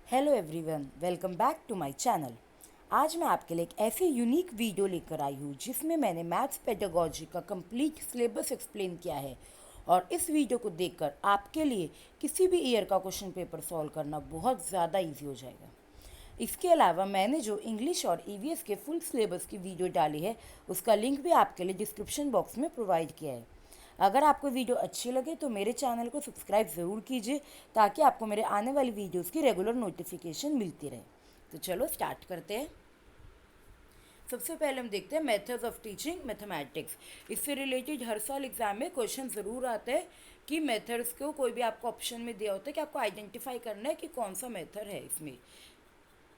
Hello everyone, welcome back to my channel. आज मैं आपके लिए एक ऐसी यूनिक वीडियो लेकर आई हूँ जिसमें मैंने मैथ्स पेडागोजी का कंप्लीट सिलेबस एक्सप्लेन किया है। और इस वीडियो को देखकर आपके लिए किसी भी ईयर का क्वेश्चन पेपर सॉल्व करना बहुत ज़्यादा इजी हो जाएगा। इसके अलावा मैंने जो इंग्लिश और ईवीएस के फुल सिलेबस की वीडियो डाली है उसका लिंक भी आपके लिए डिस्क्रिप्शन बॉक्स में प्रोवाइड किया है। अगर आपको वीडियो अच्छी लगे तो मेरे चैनल को सब्सक्राइब ज़रूर कीजिए ताकि आपको मेरे आने वाली वीडियोस की रेगुलर नोटिफिकेशन मिलती रहे। तो चलो स्टार्ट करते हैं। सबसे पहले हम देखते हैं मेथड्स ऑफ टीचिंग मैथमेटिक्स। इससे रिलेटेड हर साल एग्जाम में क्वेश्चन ज़रूर आते हैं कि मेथड्स को कोई भी आपको ऑप्शन में दिया होता है कि आपको आइडेंटिफाई करना है कि कौन सा मेथड है इसमें।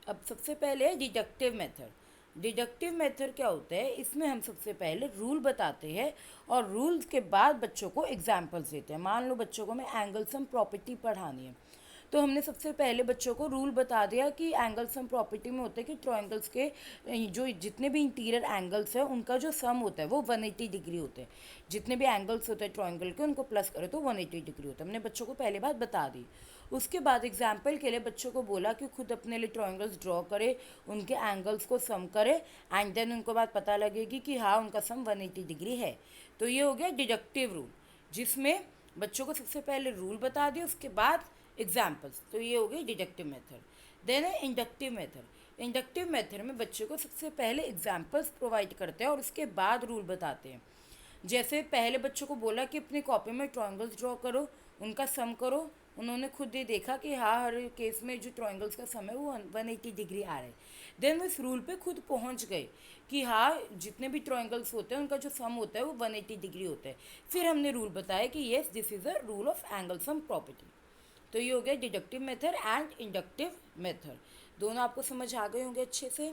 अब सबसे पहले है डिडक्टिव मेथड। डिडक्टिव मेथड क्या होता है? इसमें हम सबसे पहले रूल बताते हैं और रूल्स के बाद बच्चों को एग्जाम्पल्स देते हैं। मान लो बच्चों को मैं एंगल सम प्रॉपर्टी पढ़ानी है, तो हमने सबसे पहले बच्चों को रूल बता दिया कि एंगल सम प्रॉपर्टी में होता है कि ट्रायंगल्स के जो जितने भी इंटीरियर एंगल्स हैं उनका जो सम होता है वो 180 डिग्री होते हैं। जितने भी एंगल्स होते हैं ट्रायंगल के उनको प्लस करें तो 180 डिग्री होता है। हमने बच्चों को पहले बात बता दी। उसके बाद एग्जाम्पल के लिए बच्चों को बोला कि खुद अपने लिए ट्रायंगल्स ड्रॉ करे, उनके एंगल्स को सम करे एंड देन उनको बात पता लगेगी कि हाँ उनका सम 180 डिग्री है। तो ये हो गया डिडक्टिव रूल, जिसमें बच्चों को सबसे पहले रूल बता दिया उसके बाद एग्जाम्पल्स। तो ये हो गई डिडक्टिव मेथड। देन है इंडक्टिव मेथड। इंडक्टिव मेथड में बच्चों को सबसे पहले एग्जाम्पल्स प्रोवाइड करते हैं और उसके बाद रूल बताते हैं। जैसे पहले बच्चों को बोला कि अपनी कॉपी में ट्रायंगल्स ड्रॉ करो, उनका सम करो। उन्होंने खुद ये देखा कि हाँ हर केस में जो ट्रायंगल्स का सम है वो 180 डिग्री आ रहा है। देन वो इस रूल पे खुद पहुंच गए कि हाँ जितने भी ट्रायंगल्स होते हैं उनका जो सम होता है वो 180 डिग्री होता है। फिर हमने रूल बताया कि yes this is a rule of angle sum property. तो ये हो गया deductive method and inductive method. दोनों आपको समझ आ गए होंगे अच्छे से।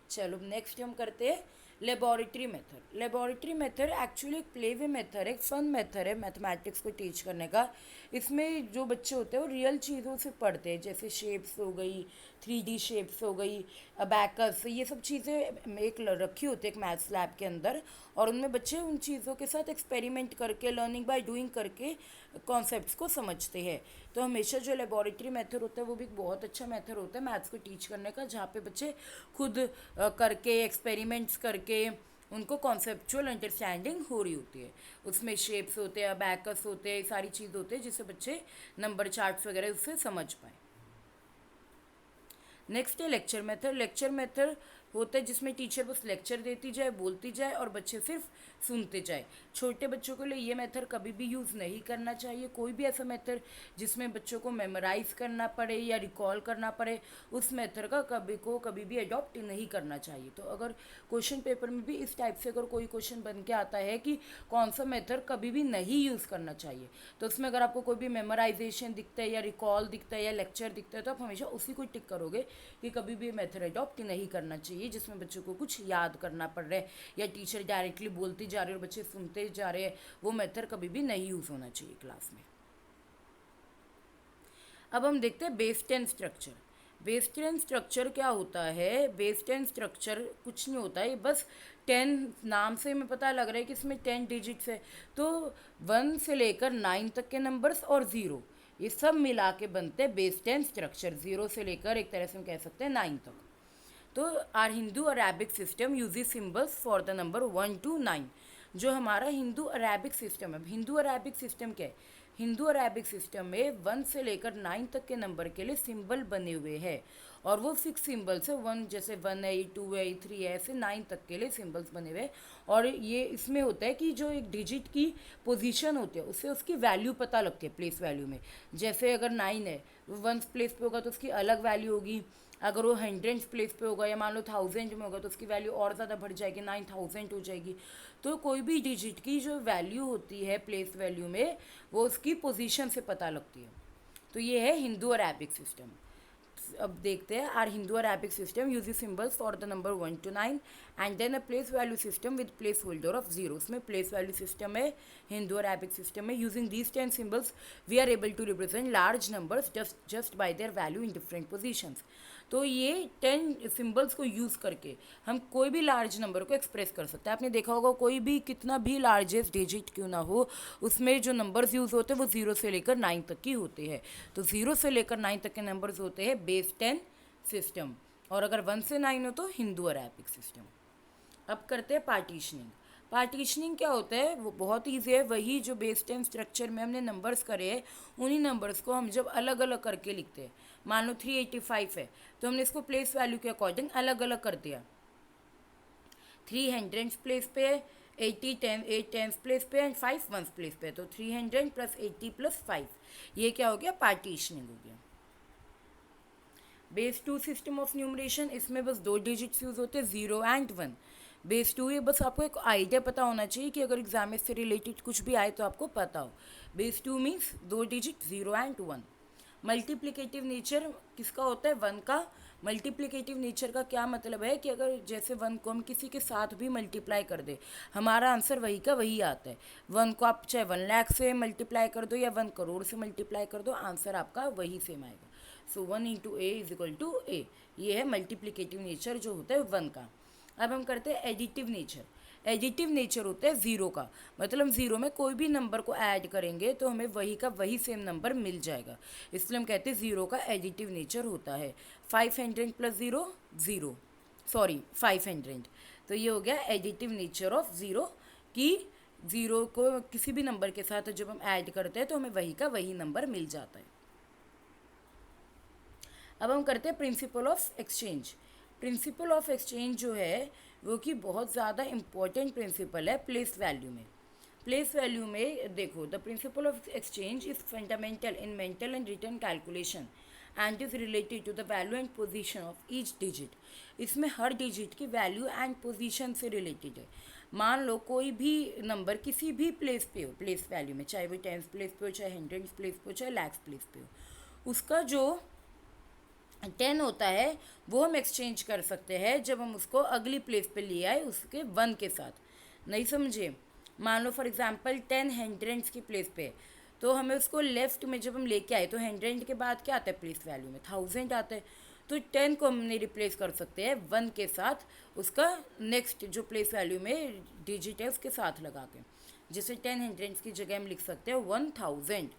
चलो नेक्स्ट हम करते हैं laboratory method. Laboratory method actually एक प्ले वे मेथड है, एक फन मेथड है मैथमेटिक्स को टीच करने का। इसमें जो बच्चे होते हैं वो रियल चीज़ों से पढ़ते हैं, जैसे शेप्स हो गई, 3D शेप्स हो गई, अबैकस, ये सब चीज़ें एक रखी होती है एक मैथ्स लैब के अंदर। और उनमें बच्चे उन चीज़ों के साथ एक्सपेरिमेंट करके, लर्निंग बाय डूइंग करके कॉन्सेप्ट्स को समझते हैं। तो हमेशा जो लेबोरेटरी मेथड होता है वो भी एक बहुत अच्छा मेथड होता है मैथ्स को टीच करने का, जहाँ पे बच्चे खुद करके एक्सपेरिमेंट्स करके उनको कॉन्सेप्चुअल अंडरस्टैंडिंग हो रही होती है। उसमें शेप्स होते हैं, अबैकस होते हैं, सारी चीज़ होते हैं जिससे बच्चे नंबर चार्ट्स वगैरह उससे समझ पाएँ। नेक्स्ट है लेक्चर मेथड। लेक्चर मेथड होता है जिसमें टीचर बस लेक्चर देती जाए, बोलती जाए और बच्चे सिर्फ सुनते जाए। छोटे बच्चों के लिए ये मेथड कभी भी यूज़ नहीं करना चाहिए। कोई भी ऐसा मेथड जिसमें बच्चों को मेमोराइज करना पड़े या रिकॉल करना पड़े, उस मेथड का कभी भी अडॉप्ट नहीं करना चाहिए। तो अगर क्वेश्चन पेपर में भी इस टाइप से अगर कोई क्वेश्चन बन के आता है कि कौन सा मेथड कभी भी नहीं यूज़ करना चाहिए, तो उसमें अगर आपको कोई भी मेमोराइजेशन दिखता है या रिकॉल दिखता है या लेक्चर दिखता है तो आप हमेशा उसी को टिक करोगे कि कभी भी मेथड अडॉप्ट नहीं करना चाहिए जिसमें बच्चों को कुछ याद करना पड़ रहा है या टीचर डायरेक्टली बोलती जा रही है और बच्चे सुनते जा रहे हैं। वो मेथड कभी भी नहीं यूज़ होना चाहिए क्लास में। अब हम देखते हैं बेस 10 स्ट्रक्चर। बेस 10 स्ट्रक्चर क्या होता है? बेस 10 स्ट्रक्चर कुछ नहीं होता है, बस 10 नाम से हमें पता लग रहा है कि इसमें 10 डिजिट्स है। तो 1 से लेकर 9 तक के नंबर्स और 0, ये सब मिला के बनते हैं बेस 10 स्ट्रक्चर। 0 से लेकर एक तरह से हम कह सकते हैं 9 तक। तो our Hindu Arabic system uses symbols for the number 1 to 9। जो हमारा हिंदू अरेबिक सिस्टम है, हिंदू अरेबिक सिस्टम क्या है? हिंदू अरेबिक सिस्टम में 1 से लेकर 9 तक के नंबर के लिए सिंबल बने हुए हैं और वो फिक्स सिंबल्स है। 1 जैसे 1 है, 2 है, 3 है, ऐसे 9 तक के लिए सिंबल्स बने हुए हैं। और ये इसमें होता है कि जो एक डिजिट की पोजीशन होती है उससे उसकी वैल्यू पता लगती है प्लेस वैल्यू में। जैसे अगर 9 है, 1 प्लेस पे होगा तो उसकी अलग वैल्यू होगी। अगर वो 100 प्लेस पे होगा या मान लो 1000 में होगा तो उसकी वैल्यू और ज़्यादा बढ़ जाएगी, 9000 हो जाएगी। तो कोई भी डिजिट की जो वैल्यू होती है प्लेस वैल्यू में, वो उसकी पोजीशन से पता लगती है। तो ये है हिंदू अरेबिक सिस्टम। अब देखते हैं our Hindu Arabic system use symbols for the number 1 to 9 and then a place value system with place holder of 0। उसमें प्लेस वैल्यू सिस्टम है हिंदू अरेबिक सिस्टम में। Using these 10 symbols we are able to represent large numbers just by their value in different positions. तो ये 10 symbols को use करके हम कोई भी लार्ज नंबर को एक्सप्रेस कर सकते हैं। आपने देखा होगा कोई भी कितना भी लार्जेस्ट डिजिट क्यों ना हो, उसमें जो नंबर्स यूज़ होते हैं वो 0 से लेकर 9 तक की होते हैं। तो 0 से लेकर 9 तक के नंबर्स होते हैं बेस बेस 10 सिस्टम, और अगर 1 से 9 हो तो हिंदू अरेबिक सिस्टम। अब करते हैं पार्टीशनिंग। पार्टीशनिंग क्या होता है, वो बहुत ईजी है। वही जो बेस 10 स्ट्रक्चर में हमने नंबर्स करे हैं, उन्हीं नंबर्स को हम जब अलग अलग करके लिखते हैं, मान लो 385 है तो हमने इसको प्लेस वैल्यू के अकॉर्डिंग अलग अलग कर दिया। 3 हंड्रेड्स प्लेस पे है, 80 10 8 टेंस प्लेस पे एंड 5 वंस प्लेस पे, तो 300 प्लस 80 प्लस 5, ये क्या हो गया, पार्टीशनिंग हो गया। बेस 2 सिस्टम ऑफ न्यूमरेशन, इसमें बस 2 डिजिट्स यूज होते हैं, 0 एंड 1। बेस 2 ये बस आपको एक आइडिया पता होना चाहिए कि अगर एग्जाम में से रिलेटेड कुछ भी आए तो आपको पता हो। Base 2 means 2 digit, 0 and 1। Multiplicative nature किसका होता है, 1 का। मल्टीप्लिकेटिव नेचर का क्या मतलब है कि अगर जैसे 1 को हम किसी के साथ भी मल्टीप्लाई कर दे, हमारा आंसर वही का वही आता है। 1 को आप चाहे 1 लाख से मल्टीप्लाई कर दो या 1 करोड़ से मल्टीप्लाई कर दो, आंसर आपका वही सेम आएगा। So 1 into a is equal to a, ये है मल्टीप्लिकेटिव नेचर जो होता है 1 का। अब हम करते हैं एडिटिव नेचर। एडिटिव नेचर होता है 0 का, मतलब हम 0 में कोई भी नंबर को ऐड करेंगे तो हमें वही का वही सेम नंबर मिल जाएगा, इसलिए हम कहते हैं 0 का एडिटिव नेचर होता है। 500 प्लस 0 0, सॉरी 500, तो ये हो गया एडिटिव नेचर ऑफ 0 कि 0 को किसी भी नंबर के साथ जब हम ऐड करते हैं तो हमें वही का वही नंबर मिल जाता है। अब हम करते हैं principle of exchange. Principle of exchange जो है वो कि बहुत ज़्यादा इम्पॉर्टेंट प्रिंसिपल है प्लेस वैल्यू में। प्लेस वैल्यू में देखो, the principle of exchange is fundamental in mental and written calculation and is related to the value and position of each digit. इसमें हर डिजिट की वैल्यू एंड पोजीशन से related है। मान लो कोई भी नंबर किसी भी प्लेस पे हो, प्लेस वैल्यू में, चाहे वो टेंस प्लेस पे हो, चाहे हंड्रेड्स प्लेस पे हो, चाहे लैक्स प्लेस पे हो, उसका जो 10 होता है वो हम एक्सचेंज कर सकते हैं जब हम उसको अगली प्लेस पे ले आए उसके 1 के साथ। नहीं समझे, मान लो फॉर एग्जांपल 10 हंड्रेड्स की प्लेस पे, तो हमें उसको लेफ्ट में जब हम लेके आए तो 100 के बाद क्या आता है प्लेस वैल्यू में, 1000 आता है। तो 10 को हमने रिप्लेस कर सकते हैं 1 के साथ, उसका नेक्स्ट जो प्लेस वैल्यू में डिजिट है उसके साथ लगा के। जैसे 10 हंड्रेड्स की जगह हम लिख सकते हैं 1000,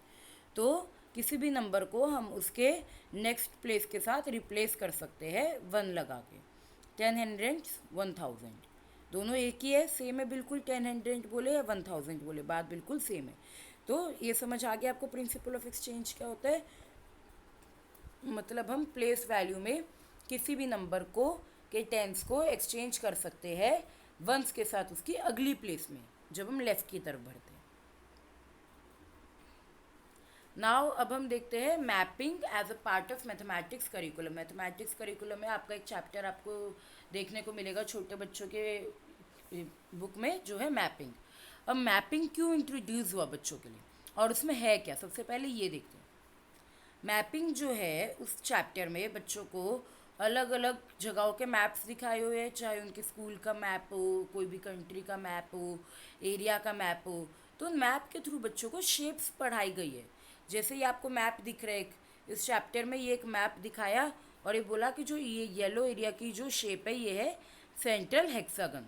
तो किसी भी नंबर को हम उसके नेक्स्ट प्लेस के साथ रिप्लेस कर सकते हैं 1 लगा के। 10 हंड्रेड्स 1000 दोनों एक ही है, सेम है बिल्कुल। 10 हंड्रेड बोले या 1000 बोले, बात बिल्कुल सेम है। तो ये समझ आ गया आपको प्रिंसिपल ऑफ एक्सचेंज क्या होता है। मतलब हम प्लेस वैल्यू में किसी भी नंबर को के टेंस को एक्सचेंज कर सकते हैं वंस के साथ उसकी अगली प्लेस में, जब हम लेफ्ट की तरफ बढ़ते हैं। नाउ अब हम देखते हैं mapping as a part of mathematics curriculum. Mathematics curriculum में आपका एक चैप्टर आपको देखने को मिलेगा छोटे बच्चों के बुक में, जो है मैपिंग। अब मैपिंग क्यों इंट्रोड्यूस हुआ बच्चों के लिए और उसमें है क्या, सबसे पहले ये देखते हैं। मैपिंग जो है उस चैप्टर में बच्चों को अलग अलग जगहों के मैप्स दिखाए हुए हैं, चाहे उनके स्कूल का मैप हो, कोई भी कंट्री का मैप हो, एरिया का मैप हो। तो उन मैप के थ्रू बच्चों को शेप्स पढ़ाई गई है। जैसे ये आपको मैप दिख रहा है, इस चैप्टर में ये एक मैप दिखाया और ये बोला कि जो ये येलो एरिया की जो शेप है ये है सेंट्रल हेक्सागन।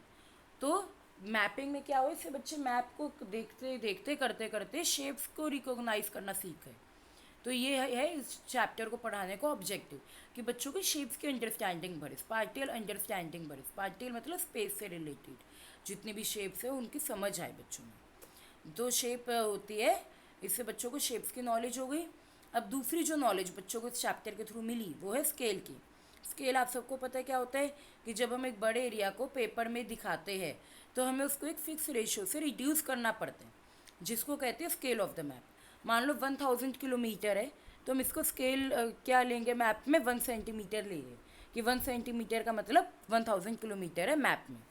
तो मैपिंग में क्या हुआ, इससे बच्चे मैप को देखते देखते करते करते शेप्स को रिकॉग्नाइज करना सीख गए। तो ये है इस चैप्टर को पढ़ाने का ऑब्जेक्टिव, कि बच्चों को शेप्स की अंडरस्टैंडिंग बढ़े, स्पाटियल अंडरस्टैंडिंग बढ़े। स्पाटियल मतलब स्पेस से रिलेटेड जितनी भी शेप्स है उनकी समझ आए बच्चों में। तो शेप होती है, इससे बच्चों को शेप्स की नॉलेज हो गई। अब दूसरी जो नॉलेज बच्चों को इस चैप्टर के थ्रू मिली वो है स्केल की। स्केल आप सबको पता है क्या होता है, कि जब हम एक बड़े एरिया को पेपर में दिखाते हैं तो हमें उसको एक फिक्स रेशियो से रिड्यूस करना पड़ता है, जिसको कहते हैं स्केल ऑफ द मैप। मान लो 1000 किलोमीटर है तो हम इसको स्केल क्या लेंगे मैप में, 1 सेंटीमीटर लेंगे, कि 1 सेंटीमीटर का मतलब 1000 किलोमीटर है मैप में।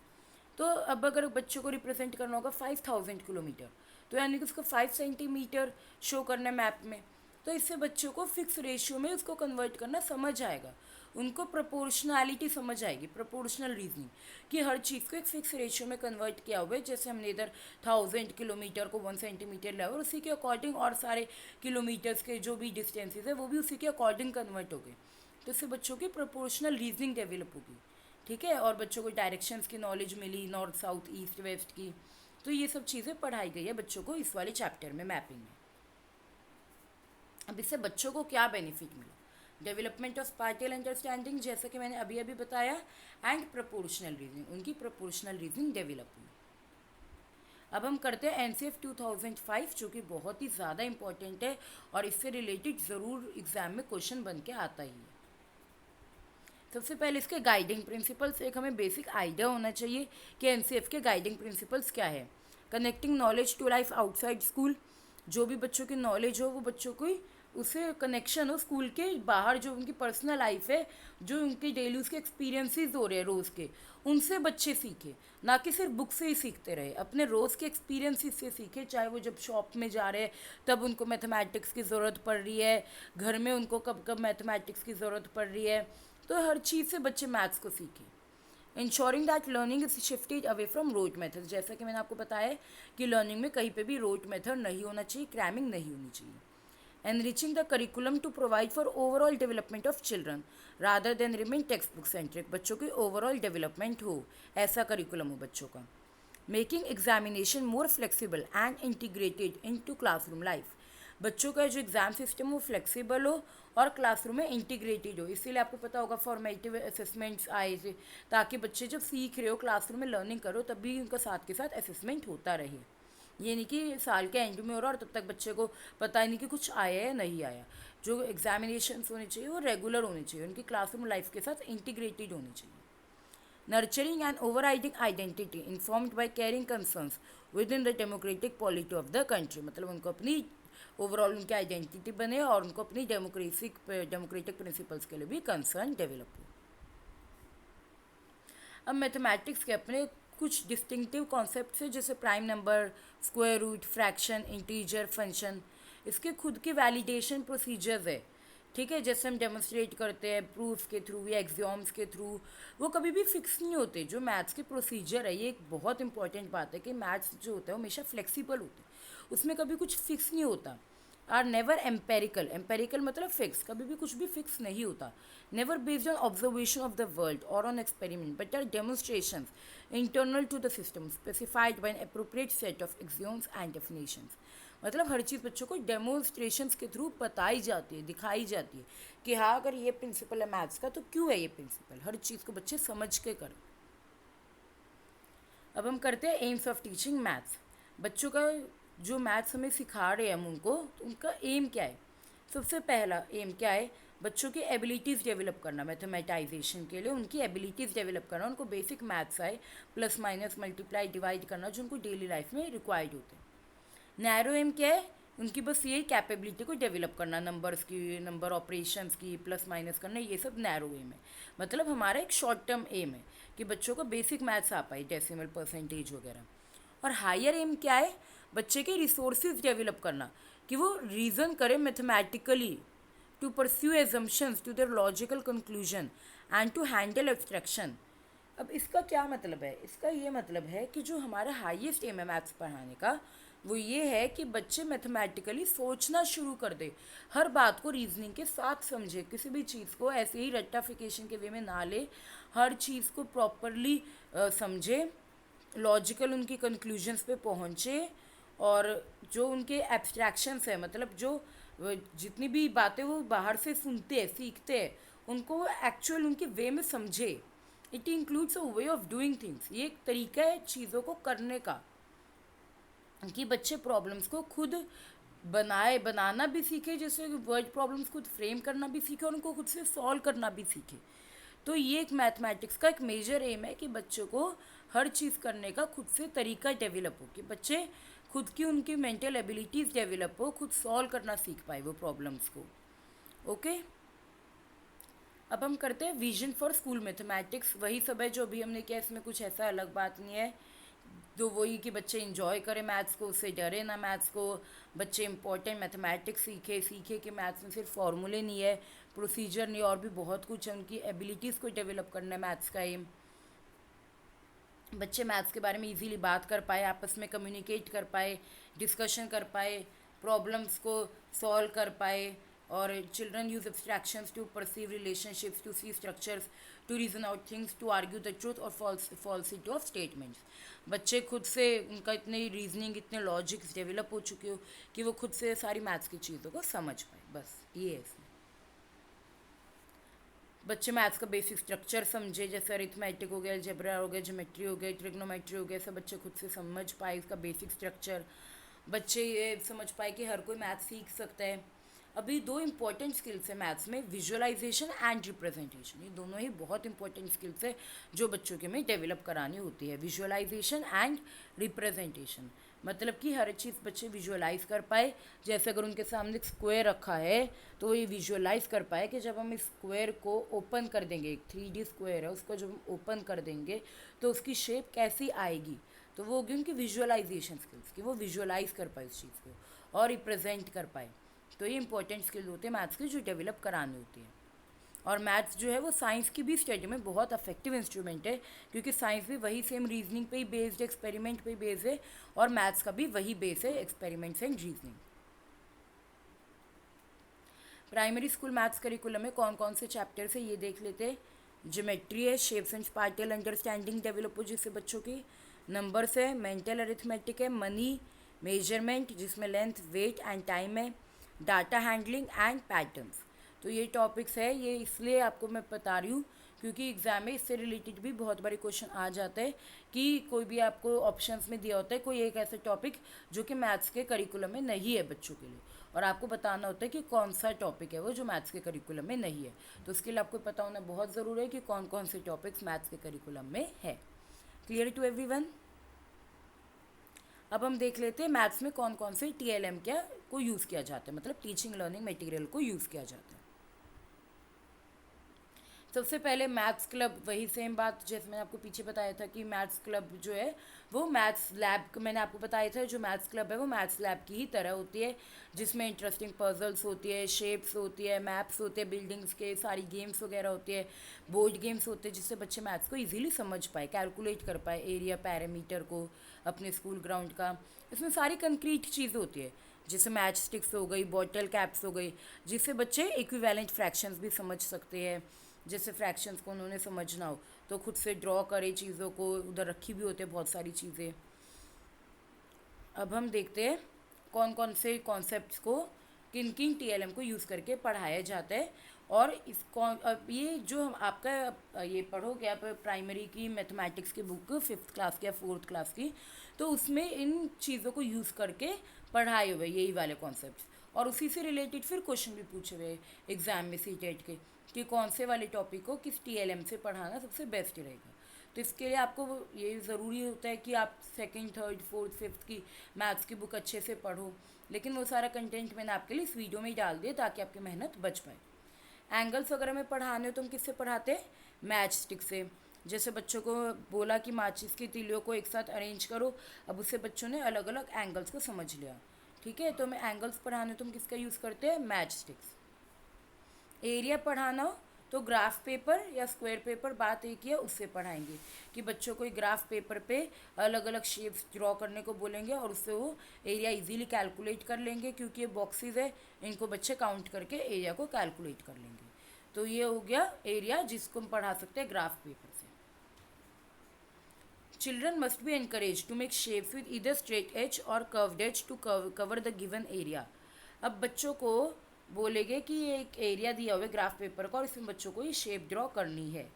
तो अब अगर बच्चों को रिप्रेजेंट करना होगा 5000 किलोमीटर, तो यानी कि उसको 5 सेंटीमीटर शो करना है मैप में। तो इससे बच्चों को फिक्स रेशियो में उसको कन्वर्ट करना समझ आएगा, उनको प्रोपोर्शनैलिटी समझ आएगी, प्रोपोर्शनल रीजनिंग, कि हर चीज़ को एक फिक्स रेशियो में कन्वर्ट किया हुआ है। जैसे हमने इधर 1000 किलोमीटर को 1 सेंटीमीटर लिया और उसी के अकॉर्डिंग और सारे किलोमीटर्स के जो भी डिस्टेंसेज है वो भी उसी के अकॉर्डिंग कन्वर्ट हो गए। तो इससे बच्चों की प्रोपोर्शनल रीजनिंग डेवलप होगी, ठीक है। और बच्चों को डायरेक्शंस की नॉलेज मिली, नॉर्थ साउथ ईस्ट वेस्ट की। तो ये सब चीज़ें पढ़ाई गई है बच्चों को इस वाले चैप्टर में, मैपिंग में। अब इससे बच्चों को क्या बेनिफिट मिला, डेवलपमेंट ऑफ स्पाटियल अंडरस्टैंडिंग, जैसा कि मैंने अभी अभी बताया, एंड प्रोपोर्शनल रीजनिंग, उनकी प्रोपोर्शनल रीजनिंग डेवलप हुई। अब हम करते हैं एनसीएफ 2005, जो कि बहुत ही ज़्यादा इंपॉर्टेंट है और इससे रिलेटेड ज़रूर एग्जाम में क्वेश्चन बन के आता ही है। सबसे पहले इसके गाइडिंग प्रिंसिपल्स, एक हमें बेसिक आइडिया होना चाहिए कि एनसीएफ के गाइडिंग प्रिंसिपल्स क्या है। Connecting knowledge to life outside school, जो भी बच्चों की नॉलेज हो वो बच्चों को उससे कनेक्शन हो स्कूल के बाहर, जो उनकी पर्सनल लाइफ है, जो उनके डेली उसके एक्सपीरियंसेस हो रहे हैं रोज़ के, उनसे बच्चे सीखे, ना कि सिर्फ बुक से ही सीखते रहे, अपने रोज़ के एक्सपीरियंसेस से सीखे। चाहे वो जब शॉप में जा रहे हैं तब उनको मैथमेटिक्स की ज़रूरत पड़ रही है, घर में उनको कब कब मैथमेटिक्स की ज़रूरत पड़ रही है, तो हर चीज़ से बच्चे मैथ्स को सीखें। Ensuring that learning is shifted away from rote method, जैसा कि मैंने आपको बताया कि लर्निंग में कहीं पे भी रोट मेथड नहीं होना चाहिए, क्रैमिंग नहीं होनी चाहिए। Enriching the curriculum to provide for overall development of children rather than remain textbook centric, बच्चों की ओवरऑल डेवलपमेंट हो, ऐसा करिकुलम हो बच्चों का। Making examination more flexible and integrated into classroom life, बच्चों का जो एग्ज़ाम सिस्टम हो फ्लेक्सिबल हो और क्लासरूम में इंटीग्रेटेड हो। इसीलिए आपको पता होगा फॉर्मेटिव असेसमेंट्स आए थे, ताकि बच्चे जब सीख रहे हो क्लासरूम में लर्निंग करो तब भी उनका साथ के साथ असेसमेंट होता रहे। ये नहीं कि साल के एंड में हो रहा और तब तक बच्चे को पता ही नहीं कि कुछ आया या नहीं आया। जो एग्जामिनेशंस होने चाहिए वो रेगुलर होने चाहिए, उनकी क्लासरूम लाइफ के साथ इंटीग्रेटेड होनी चाहिए। Nurturing and overriding identity informed by carrying concerns with in the democratic polity of the country, मतलब उनको अपनी ओवरऑल उनकी आइडेंटिटी बने और उनको अपनी डेमोक्रेटिक प्रिंसिपल्स के लिए भी कंसर्न डेवलप हो। अब मैथमेटिक्स के अपने कुछ डिस्टिंक्टिव कॉन्सेप्ट्स हैं, जैसे prime number, square root, fraction, integer, function. इसके खुद के वैलिडेशन प्रोसीजर्स है, ठीक है, जैसे हम डेमोन्स्ट्रेट करते हैं प्रूफ के थ्रू या एग्जाम्स के थ्रू, वो कभी भी फिक्स नहीं होते। जो मैथ्स के प्रोसीजर है, ये एक बहुत इंपॉर्टेंट बात है कि मैथ्स जो होता है वो हमेशा फ्लेक्सिबल होता है, उसमें कभी कुछ फिक्स नहीं होता। आर नेवर एम्पेरिकल, एम्पेरिकल मतलब फिक्स, कभी भी कुछ भी फिक्स नहीं होता। Never based on observation of the world और on experiment but are demonstration internal to the system specified by an appropriate set of axioms and definitions, मतलब हर चीज़ बच्चों को डेमोन्स्ट्रेशंस के थ्रू बताई जाती है, दिखाई जाती है कि हाँ अगर ये प्रिंसिपल है मैथ्स का तो क्यों है ये प्रिंसिपल, हर चीज़ को बच्चे समझ के करें। अब हम करते हैं एम्स ऑफ टीचिंग मैथ्स। बच्चों का जो मैथ्स हमें सिखा रहे हैं हम उनको, तो उनका एम क्या है। सबसे पहला एम क्या है, बच्चों की एबिलिटीज़ डेवलप करना, मैथमेटाइजेशन के लिए उनकी एबिलिटीज़ डेवलप करना, उनको बेसिक मैथ्स आए, प्लस माइनस मल्टीप्लाई डिवाइड करना, जो उनको डेली लाइफ में रिक्वायर्ड होते हैं। नैरो एम क्या है, उनकी बस ये कैपेबिलिटी को डेवलप करना, नंबर्स की, नंबर ऑपरेशंस की, प्लस माइनस करना, ये सब नैरो एम है। मतलब हमारा एक शॉर्ट टर्म एम है कि बच्चों को बेसिक मैथ्स आ पाए, डेसिमल, परसेंटेज वगैरह। और हायर एम क्या है, बच्चे के रिसोर्सेज डेवलप करना, कि वो रीज़न करे mathematically, to pursue assumptions to their logical conclusion and to handle abstraction. अब इसका क्या मतलब है, इसका ये मतलब है कि जो हमारा हाईएस्ट एम है मैथ्स पढ़ाने का, वो ये है कि बच्चे मैथमेटिकली सोचना शुरू कर दे, हर बात को रीजनिंग के साथ समझे, किसी भी चीज़ को ऐसे ही रट्टाफिकेशन के वे में ना ले, हर चीज़ को प्रॉपरली समझे, लॉजिकल उनकी कंक्लूजन्स पे पहुँचे, और जो उनके एब्स्ट्रैक्शंस है, मतलब जो जितनी भी बातें वो बाहर से सुनते हैं, सीखते हैं, उनको वो एक्चुअल उनके वे में समझे। It includes a way of doing things, ये एक तरीका है चीज़ों को करने का, कि बच्चे प्रॉब्लम्स को खुद बनाना भी सीखे, जैसे वर्ड प्रॉब्लम्स खुद फ्रेम करना भी सीखे और उनको खुद से सॉल्व करना भी सीखे। तो ये एक मैथमेटिक्स का एक मेजर एम है कि बच्चों को हर चीज़ करने का खुद से तरीका डेवलप हो, कि बच्चे खुद की उनकी मेंटल एबिलिटीज़ डेवलप हो, खुद सॉल्व करना सीख पाए वो प्रॉब्लम्स को। ओके, अब हम करते हैं विजन फॉर स्कूल मैथमेटिक्स। वही सब है जो अभी हमने किया, इसमें कुछ ऐसा अलग बात नहीं है। तो वही कि बच्चे इंजॉय करें मैथ्स को, उससे डरे ना मैथ्स को, बच्चे इंपॉर्टेंट मैथमेटिक्स सीखे कि मैथ्स में सिर्फ फार्मूले नहीं है, प्रोसीजर नहीं, और भी बहुत कुछ है, उनकी एबिलिटीज़ को डेवलप करना है मैथ्स का एम। बच्चे मैथ्स के बारे में इजीली बात कर पाए, आपस में कम्युनिकेट कर पाए, डिस्कशन कर पाए, प्रॉब्लम्स को सॉल्व कर पाए, और children use abstractions to perceive relationships, to see structures, to reason out things, to argue the truth और फॉल्सिटी ऑफ स्टेटमेंट्स। बच्चे खुद से, उनका इतने रीजनिंग, इतने लॉजिक्स डेवलप हो चुके हो कि वो खुद से सारी मैथ्स की चीज़ों को समझ पाए। बस ये है इसमें। बच्चे मैथ्स का बेसिक स्ट्रक्चर समझे, जैसे अरिथमेटिक हो गया, अलजेब्रा हो गया, ज्योमेट्री हो गई, ट्रिग्नोमेट्री हो गया, सब बच्चे खुद से समझ पाए इसका बेसिक स्ट्रक्चर। बच्चे ये समझ पाए कि हर कोई मैथ्स सीख सकता है। अभी दो इंपॉर्टेंट स्किल्स है मैथ्स में, विजुअलाइजेशन एंड रिप्रेजेंटेशन। ये दोनों ही बहुत इंपॉर्टेंट स्किल्स है जो बच्चों के में डेवलप करानी होती है, विजुअलाइजेशन एंड रिप्रेजेंटेशन। मतलब कि हर चीज़ बच्चे विजुअलाइज कर पाए। जैसे अगर उनके सामने एक स्क्वायर रखा है तो वो ये विजुअलाइज कर पाए कि जब हम इस स्क्वायर को ओपन कर देंगे, एक 3D स्क्वायर है उसको जब हम ओपन कर देंगे तो उसकी शेप कैसी आएगी। तो वो होगी उनकी विजुअलाइजेशन स्किल्स, कि वो विजुअलाइज कर पाए उस चीज़ को और रिप्रेजेंट कर पाए। तो ये इंपॉर्टेंट स्किल होते हैं मैथ्स की जो डेवलप करानी होती है। और मैथ्स जो है वो साइंस की भी स्टडी में बहुत अफेक्टिव इंस्ट्रूमेंट है, क्योंकि साइंस भी वही सेम रीजनिंग पे ही बेस्ड है, एक्सपेरिमेंट पे ही बेस्ड है, और मैथ्स का भी वही बेस है, experiments and reasoning. Primary school maths curriculum में कौन कौन से चैप्टर्स है ये देख लेते हैं। ज्योमेट्री है, शेप्स एंड स्पार्टल अंडरस्टैंडिंग डेवलप हो जिससे बच्चों की। नंबर्स है, मेंटल अरिथमेटिक है, मनी, मेजरमेंट जिसमें लेंथ, वेट एंड टाइम है, डाटा हैंडलिंग एंड पैटर्न्स। तो ये टॉपिक्स है, ये इसलिए आपको मैं बता रही हूँ क्योंकि एग्ज़ाम में इससे रिलेटेड भी बहुत बारी क्वेश्चन आ जाता है कि कोई भी आपको ऑप्शंस में दिया होता है कोई एक ऐसा टॉपिक जो कि मैथ्स के करिकुलम में नहीं है बच्चों के लिए, और आपको बताना होता है कि कौन सा टॉपिक है वो जो मैथ्स के करिकुलम में नहीं है। तो उसके लिए आपको पता होना बहुत ज़रूरी है कि कौन कौन से टॉपिक्स मैथ्स के करिकुलम में है। Clear to everyone. अब हम देख लेते हैं मैथ्स में कौन कौन से TLM क्या को यूज़ किया जाता है, मतलब टीचिंग लर्निंग मटेरियल को यूज़ किया जाता है। सबसे पहले मैथ्स क्लब, वही सेम बात जैसे मैंने आपको पीछे बताया था कि मैथ्स क्लब जो है वो मैथ्स लैब, मैंने आपको बताया था जो मैथ्स क्लब है वो मैथ्स लैब की ही तरह होती है, जिसमें इंटरेस्टिंग पजल्स होती है, शेप्स होती है, मैप्स होते हैं, बिल्डिंग्स के सारी गेम्स वगैरह होती है, बोर्ड गेम्स होते हैं, जिससे बच्चे मैथ्स को ईजिली समझ पाए, कैलकुलेट कर पाए एरिया पैरामीटर को अपने स्कूल ग्राउंड का। इसमें सारी कंक्रीट चीज़ होती है, जैसे मैच स्टिक्स हो गई, बॉटल कैप्स हो गई, जिससे बच्चे इक्विवेलेंट फ्रैक्शंस भी समझ सकते हैं। जैसे फ्रैक्शंस को उन्होंने समझना हो तो खुद से ड्रॉ करे चीज़ों को, उधर रखी भी होती है बहुत सारी चीज़ें। अब हम देखते हैं कौन कौन से कॉन्सेप्ट्स को किन किन TLM को यूज़ करके पढ़ाया जाता है। और अब ये जो हम आपका ये पढ़ोगे आप प्राइमरी की मैथमेटिक्स की बुक 5th क्लास की या 4th क्लास की, तो उसमें इन चीज़ों को यूज़ करके पढ़ाए हुए यही वाले कॉन्सेप्ट्स, और उसी से रिलेटेड फिर क्वेश्चन भी पूछे हुए एग्ज़ाम में CTET के कि कौन से वाले टॉपिक को किस TLM से पढ़ाना सबसे बेस्ट रहेगा। तो इसके लिए आपको ये ज़रूरी होता है कि आप 2nd, 3rd, 4th, 5th की मैथ्स की बुक अच्छे से पढ़ो, लेकिन वो सारा कंटेंट मैंने आपके लिए इस वीडियो में ही डाल दिया ताकि आपकी मेहनत बच पाए। एंगल्स वगैरह में पढ़ाने हो तो हम किससे पढ़ाते हैं, मैच स्टिक से। जैसे बच्चों को बोला कि माचिस की तीलियों को एक साथ अरेंज करो, अब उससे बच्चों ने अलग अलग एंगल्स को समझ लिया। ठीक है, तो हमें एंगल्स पढ़ाने तो हम किसका यूज़ करते हैं, मैच स्टिक्स। एरिया पढ़ाना हो तो ग्राफ पेपर या स्क्वायर पेपर, बात एक ही है, उससे पढ़ाएंगे कि बच्चों को एक ग्राफ पेपर पे अलग अलग शेप्स ड्रॉ करने को बोलेंगे और उससे वो एरिया इजीली कैलकुलेट कर लेंगे, क्योंकि ये बॉक्सेस है, इनको बच्चे काउंट करके एरिया को कैलकुलेट कर लेंगे। तो ये हो गया एरिया जिसको हम पढ़ा सकते हैं ग्राफ पेपर से। Children must be encourage to make shapes with either straight edge और curved edge to cover the given area. अब बच्चों को बोलेंगे कि ये एक एरिया दिया हुआ है ग्राफ पेपर का और इसमें बच्चों को ये शेप ड्रॉ करनी है।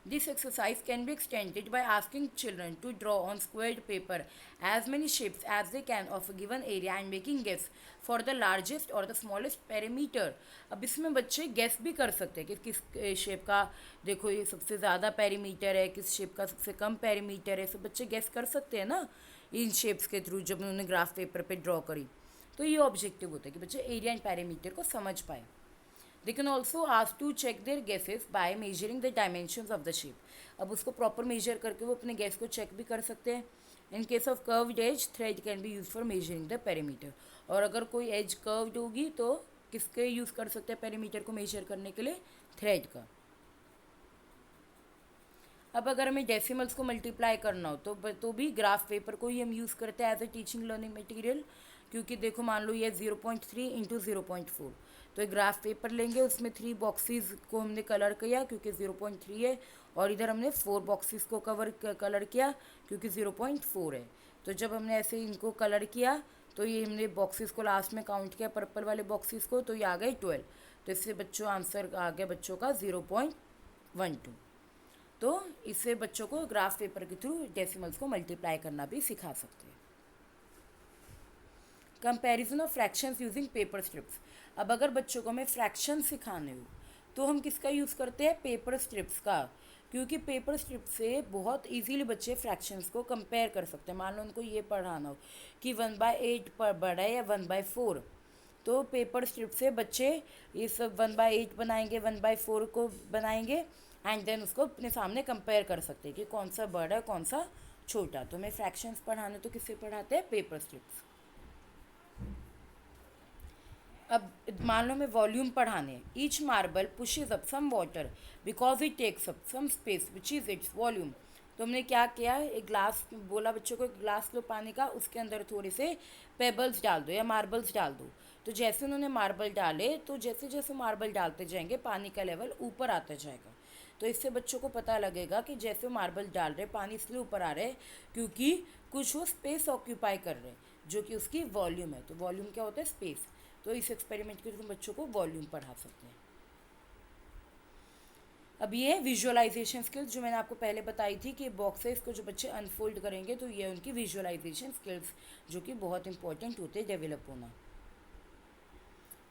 This exercise can be extended by asking children to draw on squared paper as many shapes as they can of a given area and making guess for the largest or the smallest perimeter। अब इसमें बच्चे guess भी कर सकते हैं कि किस shape का, देखो ये सबसे ज़्यादा पेरीमीटर है, किस शेप का सबसे कम पेरीमीटर है, सब बच्चे गेस कर सकते हैं ना इन शेप्स के थ्रू जब उन्होंने ग्राफ पेपर पे ड्रॉ करी। तो ये ऑब्जेक्टिव होता है कि बच्चे एरिया एंड पेरीमीटर को समझ पाए। They can also ask to check their guesses by measuring the dimensions of the shape। अब उसको प्रॉपर मेजर करके वो अपने गैस को चेक भी कर सकते हैं। In case of curved edge thread can be use for measuring the perimeter. और अगर कोई एज कर्व्ड होगी तो किसके यूज़ कर सकते हैं पेरीमीटर को मेजर करने के लिए, थ्रेड का। अब अगर हमें डेसिमल्स को मल्टीप्लाई करना हो तो भी ग्राफ पेपर को ही हम यूज़ करते हैं as a teaching learning material, क्योंकि देखो मान लो ये 0.3 इंटू 0.4, तो एक ग्राफ पेपर लेंगे, उसमें 3 बॉक्सेस को हमने कलर किया क्योंकि 0.3 है, और इधर हमने 4 बॉक्सेस को कलर किया क्योंकि 0.4 है। तो जब हमने ऐसे इनको कलर किया तो ये हमने बॉक्सेस को लास्ट में काउंट किया पर्पल वाले बॉक्सेस को, तो ये आ गए 12। तो इससे बच्चों आंसर आ गया बच्चों का 0.12। तो इससे बच्चों को ग्राफ पेपर के थ्रू डेसिमल्स को मल्टीप्लाई करना भी सिखा सकते हैं। Comparison of fractions using paper strips. अब अगर बच्चों को हमें फ्रैक्शन सिखाने हो तो हम किसका यूज़ करते हैं? पेपर स्ट्रिप्स का, क्योंकि पेपर स्ट्रिप से बहुत इजीली बच्चे फ्रैक्शंस को कंपेयर कर सकते हैं। मान लो उनको ये पढ़ाना हो कि 1/8 पर बड़ा है या 1/4, तो पेपर स्ट्रिप से बच्चे ये सब 1/8 बनाएंगे, 1/4 को बनाएंगे एंड देन उसको अपने सामने कंपेयर कर सकते हैं कि कौन सा बड़ा है कौन सा छोटा। तो हमें फ्रैक्शंस पढ़ाने तो किससे पढ़ाते हैं? Paper strips. अब मान लो मैं वॉल्यूम पढ़ाने, each marble pushes up some water because it takes up some space which is its volume. तो हमने क्या किया, एक ग्लास बोला बच्चों को, एक ग्लास लो पानी का, उसके अंदर थोड़े से पेबल्स डाल दो या मार्बल्स डाल दो। तो जैसे उन्होंने मार्बल डाले तो जैसे जैसे मार्बल डालते जाएंगे पानी का लेवल ऊपर आता जाएगा। तो इससे बच्चों को पता लगेगा कि जैसे मार्बल डाल रहे पानी इसलिए ऊपर आ रहा है क्योंकि कुछ वो स्पेस ऑक्यूपाई कर रहे हैं जो कि उसकी वॉल्यूम है। तो वॉल्यूम क्या होता है? स्पेस। तो इस एक्सपेरिमेंट के थ्रू बच्चों को वॉल्यूम पढ़ा सकते हैं। अब ये विजुअलाइजेशन स्किल्स जो मैंने आपको पहले बताई थी कि बॉक्सेस को जो बच्चे अनफोल्ड करेंगे तो ये उनकी विजुअलाइजेशन स्किल्स जो कि बहुत इंपॉर्टेंट होते हैं डेवलप होना।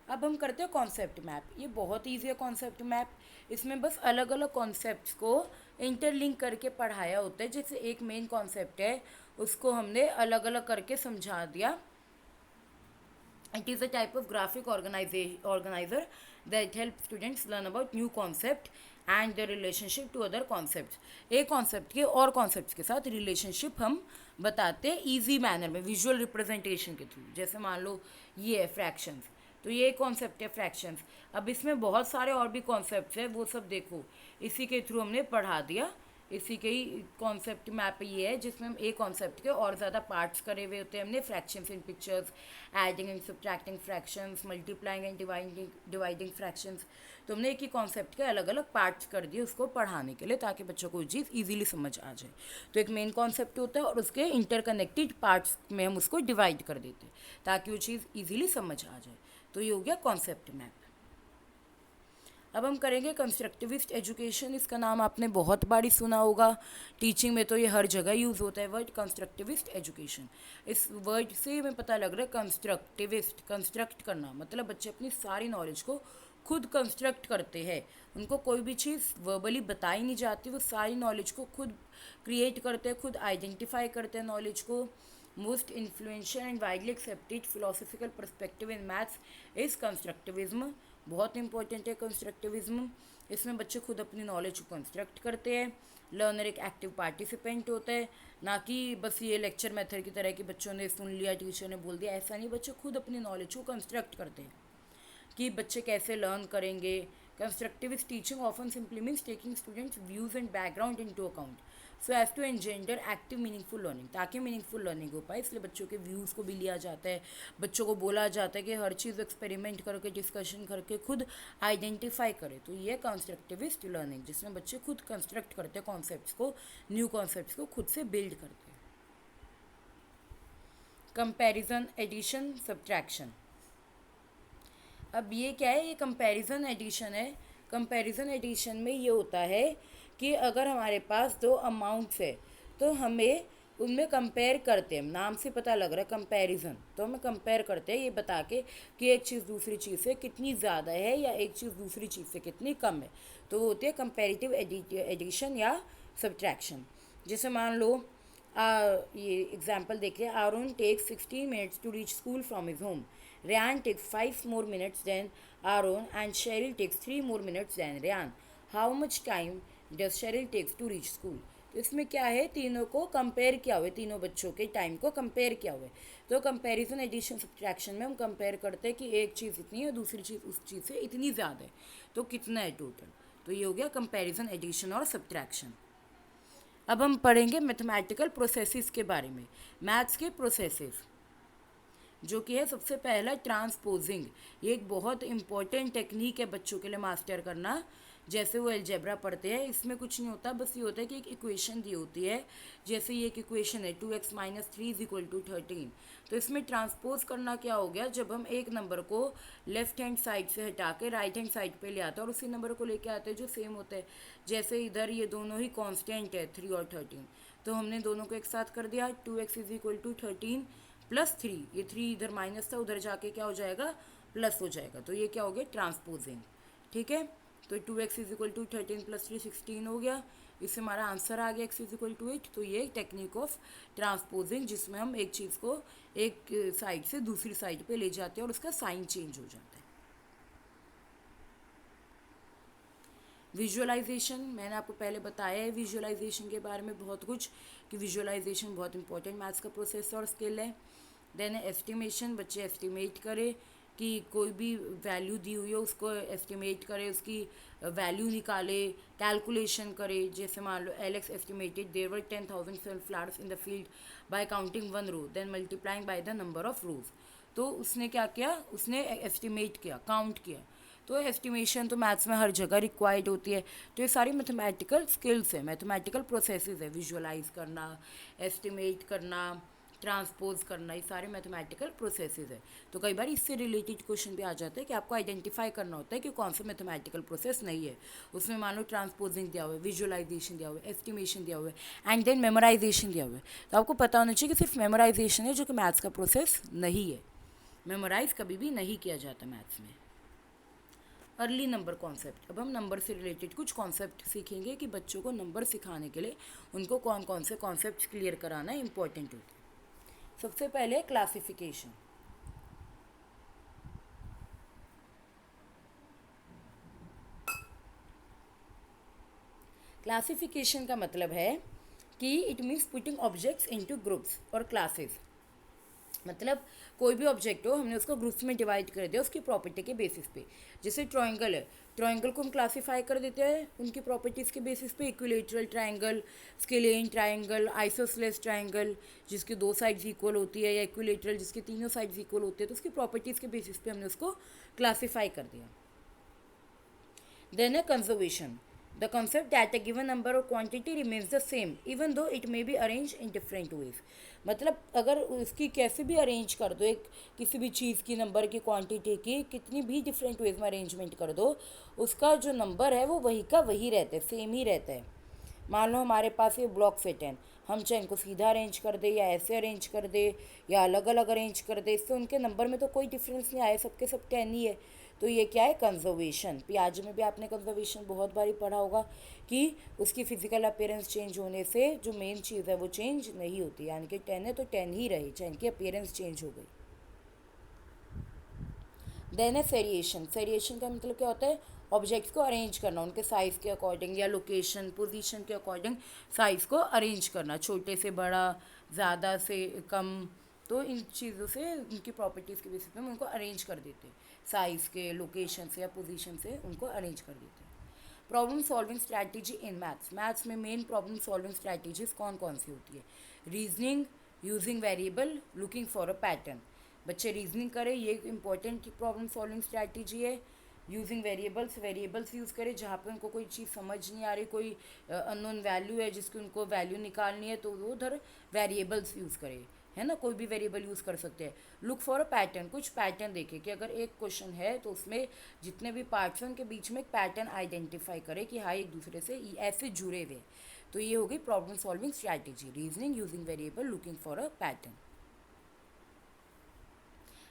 अब हम करते हैं कॉन्सेप्ट मैप। ये बहुत ईजी है कॉन्सेप्ट मैप। इसमें बस अलग अलग कॉन्सेप्ट्स को इंटरलिंक करके पढ़ाया होता है। जैसे एक मेन कॉन्सेप्ट है उसको हमने अलग अलग करके समझा दिया। It is a type of graphic organizer that helps students learn about new concept and their relationship to other concepts. एक कॉन्सेप्ट के और कॉन्सेप्ट्स के साथ रिलेशनशिप हम बताते हैं ईजी मैनर में विजुअल रिप्रेजेंटेशन के थ्रू। जैसे मान लो ये है फ्रैक्शंस, तो ये कॉन्सेप्ट है फ्रैक्शंस। अब इसमें बहुत सारे और भी कॉन्सेप्ट्स हैं, वो सब देखो इसी के थ्रू हमने पढ़ा दिया। इसी के ही कॉन्सेप्ट मैप ये है जिसमें हम एक कॉन्सेप्ट के और ज़्यादा पार्ट्स करे हुए होते हैं हमने। Fractions in pictures, adding and subtracting fractions, multiplying and dividing fractions. तो हमने एक ही कॉन्सेप्ट के अलग अलग पार्ट्स कर दिए उसको पढ़ाने के लिए ताकि बच्चों को वो चीज़ ईजिली समझ आ जाए। तो एक मेन कॉन्सेप्ट होता है और उसके इंटरकनेक्टेड पार्ट्स में हम उसको डिवाइड कर देते हैं ताकि वो चीज़ ईजिली समझ आ जाए। तो ये हो गया कॉन्सेप्ट मैप। अब हम करेंगे कंस्ट्रक्टिविस्ट एजुकेशन। इसका नाम आपने बहुत बारी सुना होगा, टीचिंग में तो ये हर जगह यूज़ होता है वर्ड कंस्ट्रक्टिविस्ट एजुकेशन। इस वर्ड से हमें पता लग रहा है कंस्ट्रक्टिविस्ट, कंस्ट्रक्ट करना, मतलब बच्चे अपनी सारी नॉलेज को खुद कंस्ट्रक्ट करते हैं। उनको कोई भी चीज़ वर्बली बताई नहीं जाती, वो सारी नॉलेज को खुद क्रिएट करते हैं, खुद आइडेंटिफाई करते हैं नॉलेज को। Most influential and widely accepted philosophical perspective in maths is constructivism. बहुत इंपॉर्टेंट है कंस्ट्रक्टिविज्म। इसमें बच्चे खुद अपनी नॉलेज को कंस्ट्रक्ट करते हैं। लर्नर एक एक्टिव पार्टिसिपेंट होता है, ना कि बस ये लेक्चर मेथड की तरह कि बच्चों ने सुन लिया टीचर ने बोल दिया, ऐसा नहीं। बच्चे खुद अपनी नॉलेज को कंस्ट्रक्ट करते हैं कि बच्चे कैसे लर्न करेंगे। Constructivist teaching often simply means taking students views and background into account so as to engender active meaningful learning. ताकि मीनिंगफुल लर्निंग हो पाए इसलिए बच्चों के व्यूज़ को भी लिया जाता है। बच्चों को बोला जाता है कि हर चीज़ एक्सपेरिमेंट करके डिस्कशन करके खुद आइडेंटिफाई करें। तो ये कंस्ट्रक्टिविस्ट लर्निंग जिसमें बच्चे खुद कंस्ट्रक्ट करते हैं कॉन्सेप्ट्स को, न्यू कॉन्सेप्ट्स को खुद से बिल्ड करते हैं। Comparison, addition, subtraction. अब ये क्या है? ये कंपैरिजन एडिशन है। कंपैरिजन एडिशन में ये होता है कि अगर हमारे पास दो अमाउंट्स है तो हमें उनमें कंपेयर करते हैं। नाम से पता लग रहा है कंपैरिजन, तो हमें कंपेयर करते हैं ये बता के कि एक चीज़ दूसरी चीज़ से कितनी ज़्यादा है या एक चीज़ दूसरी चीज़ से कितनी कम है। तो वो होती है कंपैरेटिव एडिशन या सब्ट्रैक्शन। जैसे मान लो ये एग्जाम्पल देखिए, Aaron takes 16 minutes to reach school from his home, Ryan takes 5 more minutes than Aaron and Cheryl takes 3 more minutes than Ryan. How much time does Cheryl takes to reach school? तो इसमें क्या है, तीनों को compare किया हुआ है, तीनों बच्चों के टाइम को कंपेयर किया हुआ है। तो कंपैरिजन एडिशन सब्ट्रैक्शन में हम कंपेयर करते हैं कि एक चीज़ इतनी है दूसरी चीज़ उस चीज़ से इतनी ज़्यादा है, तो कितना है टोटल। तो ये हो गया कंपैरिजन एडिशन और सब्ट्रैक्शन। अब हम पढ़ेंगे मैथमेटिकल प्रोसेसेस के बारे में, मैथ्स के प्रोसेसेस, जो कि है सबसे पहला ट्रांसपोजिंग। ये एक बहुत इंपॉर्टेंट टेक्निक है बच्चों के लिए मास्टर करना, जैसे वो अलजेब्रा पढ़ते हैं, इसमें कुछ नहीं होता, बस ये होता है कि एक इक्वेशन दी होती है, जैसे ये एक इक्वेशन है 2x - 3 = 13। तो इसमें ट्रांसपोज करना क्या हो गया, जब हम एक नंबर को लेफ्ट हैंड साइड से हटा के राइट हैंड साइड पे ले आते हैं और उसी नंबर को लेके आते हैं जो सेम होता है। जैसे इधर ये दोनों ही कांस्टेंट है 3 और 13, तो हमने दोनों को एक साथ कर दिया, 2x = 13 + 3, ये 3 इधर माइनस था, उधर जाके क्या हो जाएगा, प्लस हो जाएगा। तो ये क्या हो गया, ट्रांसपोजिंग। ठीक है, तो 2x = 13 + 3 16 हो गया। इससे हमारा आंसर आ गया x = 8। तो ये टेक्निक ऑफ ट्रांसपोजिंग, जिसमें हम एक चीज़ को एक साइड से दूसरी साइड पे ले जाते हैं और उसका साइन चेंज हो जाता है। विजुअलाइजेशन, मैंने आपको पहले बताया है विजुअलाइजेशन के बारे में बहुत कुछ, कि विजुअलाइजेशन बहुत इंपॉर्टेंट मैथ्स का प्रोसेस और स्किल है। देन एस्टिमेशन, बच्चे एस्टिमेट करें कि कोई भी वैल्यू दी हुई है उसको एस्टिमेट करे, उसकी वैल्यू निकाले, कैलकुलेशन करे। जैसे मान लो Alex estimated there were 10,000 sunflowers in the field by counting 1 row then multiplying by the number of rows. तो उसने क्या किया, उसने एस्टिमेट किया, काउंट किया। तो एस्टिमेशन तो मैथ्स में हर जगह रिक्वायर्ड होती है। तो ये सारी मैथमेटिकल स्किल्स है, मैथमेटिकल प्रोसेसेस है, विजुअलाइज करना, एस्टिमेट करना, ट्रांसपोज करना, ये सारे मैथमेटिकल प्रोसेसेस है। तो कई बार इससे रिलेटेड क्वेश्चन भी आ जाता है कि आपको आइडेंटिफाई करना होता है कि कौन सा मैथमेटिकल प्रोसेस नहीं है। उसमें मान लो ट्रांसपोजिंग दिया हुआ है, विजुअलाइजेशन दिया हुआ है, एस्टिमेशन दिया हुआ है, एंड देन मेमोराइजेशन दिया हुआ है। तो आपको पता होना चाहिए कि सिर्फ मेमोराइजेशन है जो कि मैथ्स का प्रोसेस नहीं है। मेमोराइज कभी भी नहीं किया जाता मैथ्स में। अर्ली नंबर कॉन्सेप्ट, अब हम नंबर से रिलेटेड कुछ कॉन्सेप्ट सीखेंगे कि बच्चों को नंबर सिखाने के लिए उनको कौन कौन से कॉन्सेप्ट क्लियर कराना इंपॉर्टेंट होता है। सबसे पहले क्लासिफिकेशन। क्लासिफिकेशन का मतलब है कि it means putting objects into groups और क्लासेस। मतलब कोई भी ऑब्जेक्ट हो, हमने उसको ग्रुप्स में डिवाइड कर दिया उसकी प्रॉपर्टी के बेसिस पे। जैसे ट्रायंगल है, ट्रायंगल को हम क्लासीफाई कर देते हैं उनकी प्रॉपर्टीज़ के बेसिस पे, equilateral triangle, scalene triangle, isosceles triangle जिसकी 2 साइड्स इक्वल होती है, या इक्विलेटरल जिसकी तीनों साइड्स इक्वल होती है। तो उसकी प्रॉपर्टीज़ के बेसिस पे हमने उसको क्लासीफाई कर दिया। देन है conservation, the concept that a given number or quantity remains the same even though it may be arranged in different ways। मतलब अगर उसकी कैसे भी अरेंज कर दो, एक किसी भी चीज़ की नंबर की क्वांटिटी की कितनी भी डिफरेंट वेज में अरेंजमेंट कर दो, उसका जो नंबर है वो वही का वही रहता है, सेम ही रहता है। मान लो हमारे पास ये ब्लॉक्स है 10, हम चाहे इनको सीधा अरेंज कर दे या ऐसे अरेंज कर दे या अलग अलग अरेंज कर दे, इससे उनके नंबर में तो कोई डिफरेंस नहीं आया, सबके सब 10 ही है। तो ये क्या है, कंजर्वेशन। पियाजे में भी आपने कंजर्वेशन बहुत बारी पढ़ा होगा कि उसकी फिजिकल अपीयरेंस चेंज होने से जो मेन चीज़ है वो चेंज नहीं होती, यानी कि 10 है तो 10 ही रहे, चाहे इनकी अपीयरेंस चेंज हो गई। देन है वेरिएशन। वेरिएशन का मतलब क्या होता है, ऑब्जेक्ट्स को अरेंज करना उनके साइज़ के अकॉर्डिंग या लोकेशन पोजीशन के अकॉर्डिंग साइज़ को अरेंज करना, छोटे से बड़ा, ज़्यादा से कम। तो इन चीज़ों से उनकी प्रॉपर्टीज़ के बेसिस पे हम उनको अरेंज कर देते हैं, साइज़ के, लोकेशन से या पोजीशन से उनको अरेंज कर देते हैं। Problem solving strategy in maths. Maths में मेन प्रॉब्लम सॉल्विंग स्ट्रैटेजीज कौन कौन सी होती है, reasoning, using variable, looking for a pattern. बच्चे रीजनिंग करें, ये इंपॉर्टेंट प्रॉब्लम सॉल्विंग स्ट्रैटेजी है। यूजिंग वेरिएबल्स, वेरिएबल्स यूज़ करें जहाँ पे उनको कोई चीज़ समझ नहीं आ रही, कोई अननोन वैल्यू है जिसकी उनको वैल्यू निकालनी है, तो वो उधर वेरिएबल्स यूज़ करें, है ना, कोई भी वेरिएबल यूज़ कर सकते हैं। लुक फॉर अ पैटर्न, कुछ पैटर्न देखें कि अगर एक क्वेश्चन है तो उसमें जितने भी पार्ट्स हैं उनके बीच में एक पैटर्न आइडेंटिफाई करें कि हाँ एक दूसरे से ऐसे जुड़े हुए। तो ये होगी problem solving strategy, reasoning, using variable, looking for a pattern.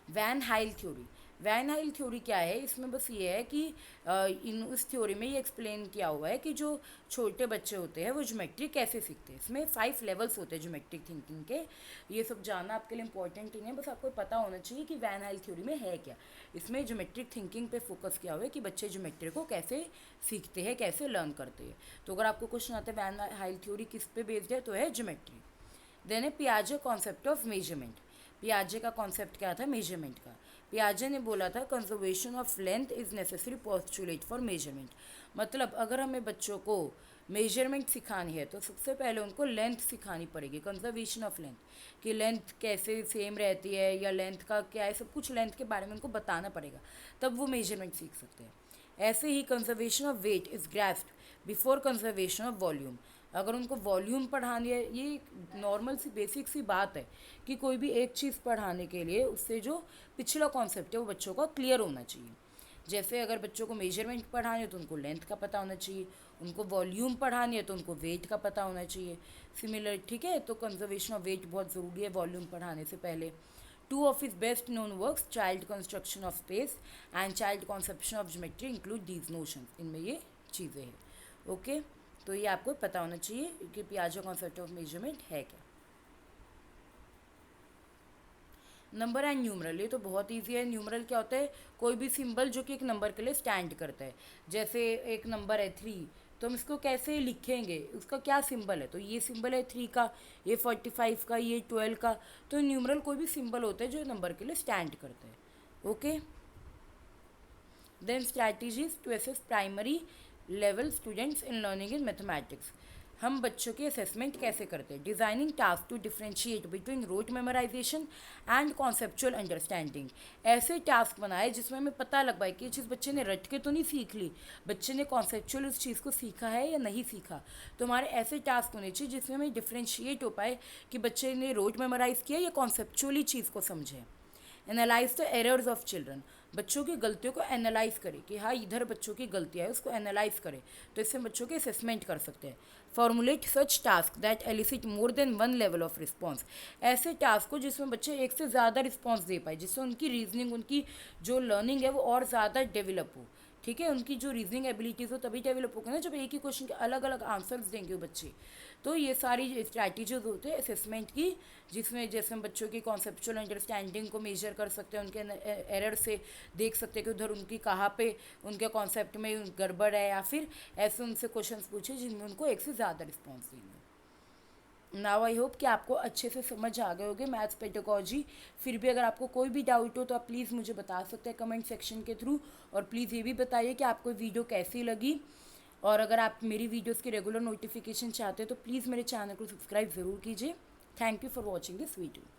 Van Hiele theory. Van Hiele theory क्या है, इसमें बस ये है कि उस थ्योरी में ये एक्सप्लेन किया हुआ है कि जो छोटे बच्चे होते हैं वो ज्योमेट्री कैसे सीखते हैं। इसमें 5 लेवल्स होते हैं ज्योमेट्रिक थिंकिंग के। ये सब जानना आपके लिए इंपॉर्टेंट नहीं है, बस आपको पता होना चाहिए कि वैन हाइल थ्योरी में है क्या। इसमें ज्योमेट्रिक थिंकिंग पे फोकस किया हुआ है कि बच्चे ज्योमेट्री को कैसे सीखते हैं, कैसे लर्न करते हैं। तो अगर आपको क्वेश्चन आता है वैन हाइल थ्योरी किस पे बेस्ड है, तो है ज्योमेट्री। देन है पियाजे कॉन्सेप्ट ऑफ मेजरमेंट। पियाजे का कॉन्सेप्ट क्या था, मेजरमेंट का। पियाजे ने बोला था conservation of length is necessary postulate for measurement. मतलब अगर हमें बच्चों को मेजरमेंट सिखानी है तो सबसे पहले उनको लेंथ सिखानी पड़ेगी, कंजर्वेशन ऑफ लेंथ, कि लेंथ कैसे सेम रहती है या लेंथ का क्या है, सब कुछ लेंथ के बारे में उनको बताना पड़ेगा, तब वो मेजरमेंट सीख सकते हैं। ऐसे ही conservation of weight is grasped before conservation of volume. अगर उनको वॉल्यूम पढ़ानी है, ये नॉर्मल सी बेसिक सी बात है कि कोई भी एक चीज़ पढ़ाने के लिए उससे जो पिछला कॉन्सेप्ट है वो बच्चों का क्लियर होना चाहिए। जैसे अगर बच्चों को मेजरमेंट पढ़ानी है तो उनको लेंथ का पता होना चाहिए, उनको वॉल्यूम पढ़ानी है तो उनको वेट का पता होना चाहिए। सिमिलर, ठीक है, तो कंजर्वेशन ऑफ वेट बहुत ज़रूरी है वॉल्यूम पढ़ाने से पहले। Two of his best known works, child construction of space and child conception of geometry, include these notion. इनमें ये चीज़ें हैं। ओके, तो ये आपको पता होना चाहिए कि पियाजे कॉन्सेप्ट ऑफ मेजरमेंट है क्या। नंबर एंड न्यूमरल, ये तो बहुत ईजी है। न्यूमरल क्या होता है? कोई भी सिंबल जो कि एक नंबर के लिए स्टैंड करता है। जैसे एक नंबर है 3, तो हम इसको कैसे लिखेंगे, उसका क्या सिंबल है? तो ये सिंबल है 3 का, ये 45 का, ये 12 का। तो न्यूमरल कोई भी सिंबल होता है जो नंबर के लिए स्टैंड करता है। Okay, then strategies to assess primary level students in learning in mathematics. हम बच्चों की असेसमेंट कैसे करते हैं? Designing task to differentiate between rote memorization and conceptual understanding. ऐसे टास्क बनाए जिसमें हमें पता लग पाए कि ये चीज़ बच्चे ने रट के तो नहीं सीख ली, बच्चे ने कॉन्सेप्चुअल उस चीज़ को सीखा है या नहीं सीखा। तो हमारे ऐसे टास्क होने चाहिए जिसमें हमें डिफ्रेंशिएट हो पाए कि बच्चे ने रोट मेमोराइज किया या कॉन्सेप्चुअली चीज़ को समझे। Analyse the errors of children, बच्चों की गलतियों को एनालाइज करें कि हाँ इधर बच्चों की गलतियाँ है, उसको एनालाइज करें, तो इससे बच्चों के असेसमेंट कर सकते हैं। Formulate such task that elicit more than one level of response, ऐसे टास्क को जिसमें बच्चे एक से ज़्यादा रिस्पॉन्स दे पाए, जिससे उनकी रीजनिंग, उनकी जो लर्निंग है वो और ज़्यादा डेवलप हो। ठीक है, उनकी जो रीजनिंग एबिलिटीज़ हो तभी डेवलप होगा ना जब एक ही क्वेश्चन के अलग अलग आंसर्स देंगे वो बच्चे। तो ये सारी स्ट्रैटेजीज होते हैं असेसमेंट की, जिसमें जैसे हम बच्चों की कॉन्सेप्चुअल अंडरस्टैंडिंग को मेजर कर सकते हैं, उनके एरर से देख सकते हैं कि उधर उनकी कहाँ पे उनके कॉन्सेप्ट में गड़बड़ है, या फिर ऐसे उनसे क्वेश्चंस पूछे जिनमें उनको एक से ज़्यादा रिस्पॉन्स देना है। नाउ आई होप कि आपको अच्छे से समझ आ गए होंगे मैथ्स पेडागॉजी। फिर भी अगर आपको कोई भी डाउट हो तो आप प्लीज़ मुझे बता सकते हैं कमेंट सेक्शन के थ्रू, और प्लीज़ ये भी बताइए कि आपको वीडियो कैसी लगी। और अगर आप मेरी वीडियोस की रेगुलर नोटिफिकेशन चाहते हैं तो प्लीज़ मेरे चैनल को सब्सक्राइब ज़रूर कीजिए। Thank you for watching this video.